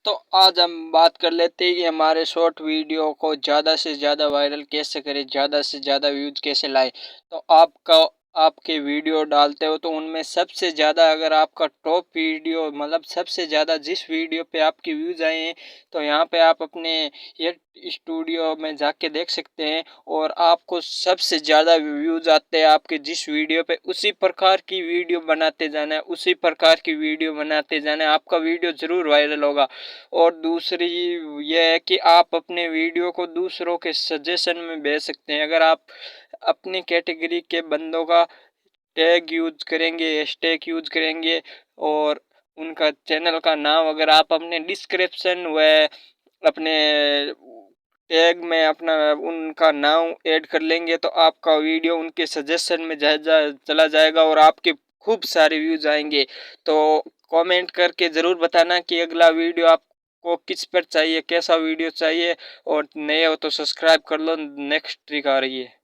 तो आज हम बात कर लेते हैं कि हमारे शॉर्ट वीडियो को ज़्यादा से ज़्यादा वायरल कैसे करें, ज़्यादा से ज़्यादा व्यूज कैसे लाएं। तो आपके वीडियो डालते हो तो उनमें सबसे ज़्यादा अगर आपका टॉप वीडियो मतलब सबसे ज़्यादा जिस वीडियो पे आपकी व्यूज़ आए हैं तो यहाँ पे आप अपने ये स्टूडियो में जाके देख सकते हैं और आपको सबसे ज़्यादा व्यूज़ आते हैं आपके जिस वीडियो पे, उसी प्रकार की वीडियो बनाते जाना है, उसी प्रकार की वीडियो बनाते जाना है, आपका वीडियो ज़रूर वायरल होगा। और दूसरी यह है कि आप अपने वीडियो को दूसरों के सजेशन में भेज सकते हैं। अगर आप अपनी कैटेगरी के बंदों का टैग यूज करेंगे, हैशटैग यूज करेंगे और उनका चैनल का नाम अगर आप अपने डिस्क्रिप्शन व अपने टैग में अपना उनका नाम ऐड कर लेंगे तो आपका वीडियो उनके सजेशन में चला जाएगा और आपके खूब सारे व्यूज आएंगे। तो कमेंट करके ज़रूर बताना कि अगला वीडियो आपको किस पर चाहिए, कैसा वीडियो चाहिए। और नए हो तो सब्सक्राइब कर लो, नेक्स्ट ट्रिक आ रही है।